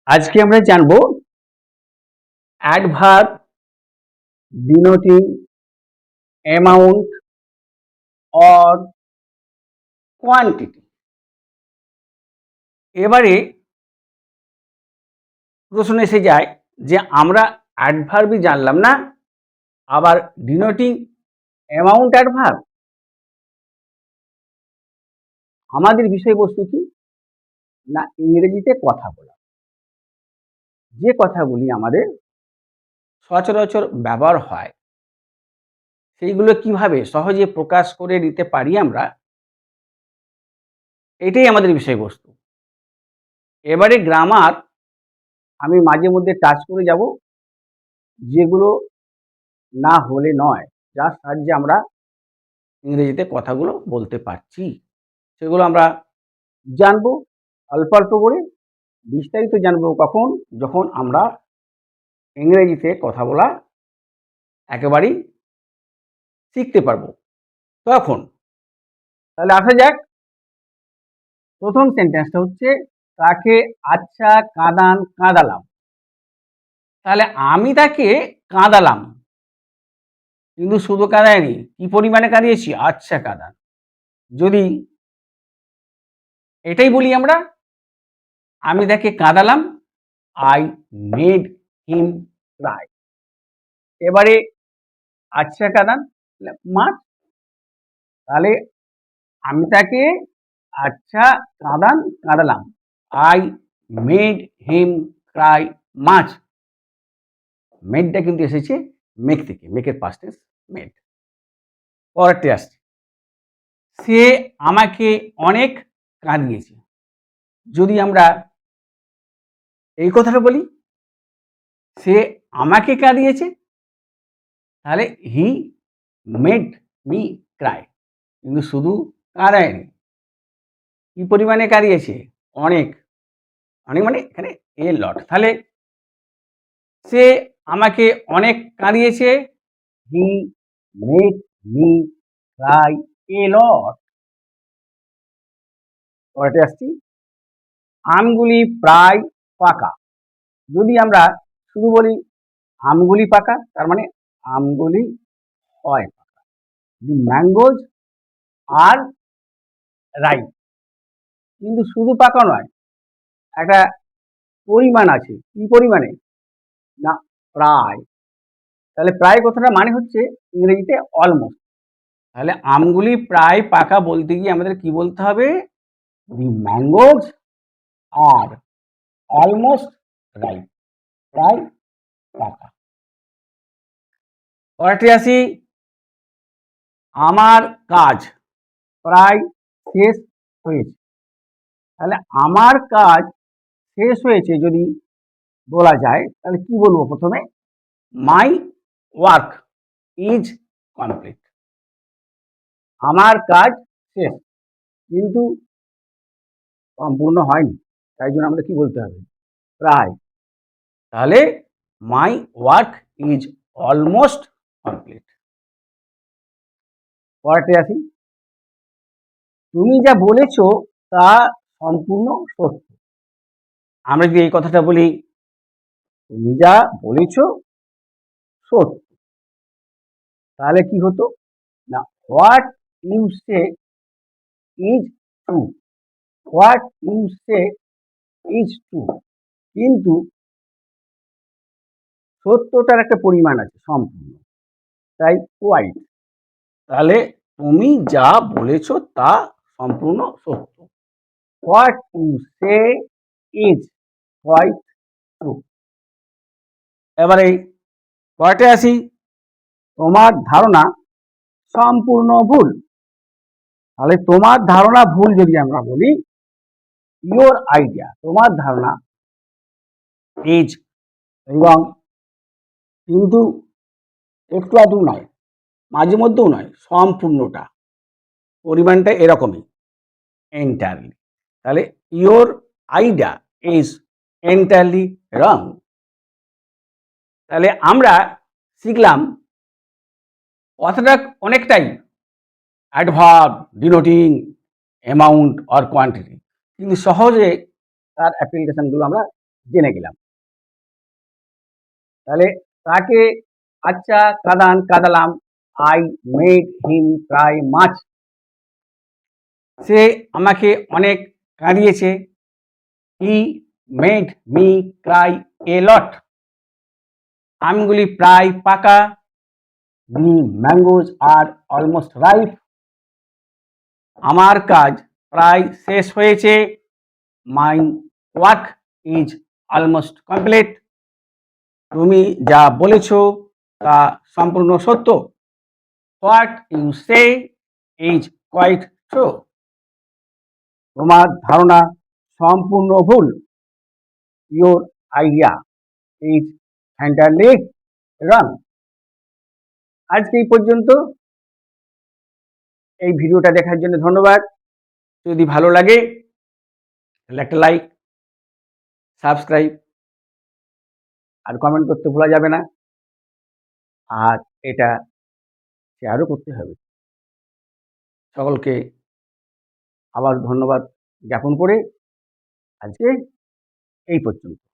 আজকে আমরা জানবো অ্যাডভার্ব ডিনোটিং অ্যামাউন্ট অর কোয়ান্টিটি। এবারে প্রশ্ন এসে যায় যে আমরা অ্যাডভার্বই জানলাম না, আবার ডিনোটিং অ্যামাউন্ট অ্যাডভার্ব। আমাদের বিষয়বস্তু কি না, ইংরেজিতে কথা বলা। যে কথাগুলি আমাদের সচরাচর ব্যবহার হয় সেইগুলো কিভাবে সহজে প্রকাশ করে নিতে পারি আমরা, এটাই আমাদের বিষয়বস্তু। এবারে গ্রামার আমি মাঝে মধ্যে টাচ করে যাব, যেগুলো না হলে নয়, যার সাহায্যে আমরা ইংরেজিতে কথাগুলো বলতে পারছি, সেগুলো আমরা জানবো অল্প অল্প করে। বিস্তারিত জানবো কখন, যখন আমরা ইংরেজিতে কথা বলা একেবারেই শিখতে পারবো তখন। তাহলে আসা যাক, প্রথম সেন্টেন্সটা হচ্ছে তাকে আচ্ছা কাঁদান কাঁদালাম। তাহলে আমি তাকে কাঁদালাম, কিন্তু শুধু কাঁদায়নি, কি পরিমাণে কাঁদিয়েছি, আচ্ছা কাঁদান। যদি এটাই বলি আমরা, আমি তাকে কাঁদালাম, আই মেড হিম ক্রাই। এবারে আচ্ছা কাঁদান মাছ, তাহলে আমি তাকে আচ্ছা কাঁদান কাঁদালাম, আই মেড হিম ক্রাই মাছ। মেডটা কিন্তু এসেছে মেক থেকে, মেকের পাস্ট টেন্স মেড। পরেরটি আসছে, সে আমাকে অনেক কাঁদিয়েছে। যদি আমরা এই কথাটা বলি, সে আমাকে কাঁদিয়েছে, তাহলে হি মেড মি ক্রাই, কিন্তু শুধু কাঁদায়নি, কি পরিমাণে কাঁদিয়েছে, অনেক। অনেক মানে এখানে এ লট। তাহলে সে আমাকে অনেক কাঁদিয়েছে, he made me cry a লট। পরেরটি আসছি, আমগুলি প্রায় পাকা। যদি আমরা শুধু বলি আমগুলি পাকা, তার মানে আমগুলি হয় পাকা। দি ম্যাঙ্গোজ আর রাইপ, কিন্তু শুধু পাকা নয়, একটা পরিমাণ আছে। কি পরিমাণে না, প্রায়। তাহলে প্রায় কথাটা মানে হচ্ছে ইংরেজিতে অলমোস্ট। তাহলে আমগুলি প্রায় পাকা বলতে গিয়ে আমাদের কি বলতে হবে, দি ম্যাঙ্গোজ আর অলমোস্ট রাইপ, প্রায় পাকা। পরেরটি আসি, আমার কাজ প্রায় শেষ হয়েছে। তাহলে আমার কাজ শেষ হয়েছে যদি বলা যায়, তাহলে কি বলবো প্রথমে, মাই ওয়ার্ক ইজ কমপ্লিট। আমার কাজ শেষ, কিন্তু সম্পূর্ণ হয়নি, তাই জন্য আমাদের কি বলতে হবে, প্রায়। তাহলে মাই ওয়ার্ক ইজ অলমোস্ট কমপ্লিট। পরেরটি আসি, তুমি যা বলেছ তা সম্পূর্ণ সত্য। আমরা যদি এই কথাটা বলি, তুমি যা বলেছ সত্য, তাহলে কি হতো না, what you say is true. What you say is true, কিন্তু সত্যটার একটা পরিমাণ আছে সম্পূর্ণ, তাই কোয়াইট। তাহলে তুমি যা বলেছ তা সম্পূর্ণ সত্য। What you say is quite true. এবারে পরেরটা আসি, তোমার ধারণা সম্পূর্ণ ভুল। তাহলে তোমার ধারণা ভুল যদি আমরা বলি, ইয়োর আইডিয়া, তোমার ধারণা ইজ, এবং কিন্তু একটু আধটু নয়, মাঝে মধ্যেও নয়, সম্পূর্ণটা পরিমাণটা এরকমই, এন্টায়ারলি। তাহলে ইয়োর আইডিয়া ইজ এন্টায়ারলি রং। তাহলে আমরা শিখলাম কথাটা অনেকটাই অ্যাডভার্ব ডিনোটিং অ্যামাউন্ট অর কোয়ান্টিটি, কিন্তু সহজে তার অ্যাপ্লিকেশনগুলো আমরা জেনে গেলাম। তাহলে তাকে আচ্ছা কাদালাম, I made him cry much. সে আমাকে অনেক কাঁদিয়েছে। He made me cry a lot. আমগুলি প্রায় পাকা। The mangoes are almost ripe. আমার কাজ প্রায় শেষ হয়েছে। My work is almost complete. তুমি যা বলেছ তা সম্পূর্ণ সত্য। What you say is quite true. তোমার ধারণা সম্পূর্ণ ভুল। Your idea is entirely wrong. আজকে এই পর্যন্ত। এই ভিডিওটা দেখার জন্য ধন্যবাদ। যদি ভালো লাগে তাহলে একটা লাইক, সাবস্ক্রাইব আর কমেন্ট করতে ভোলা যাবে না। আর এটা শেয়ারও করতে হবে। সকলকে আবার ধন্যবাদ জ্ঞাপন করে আজকে এই পর্যন্ত।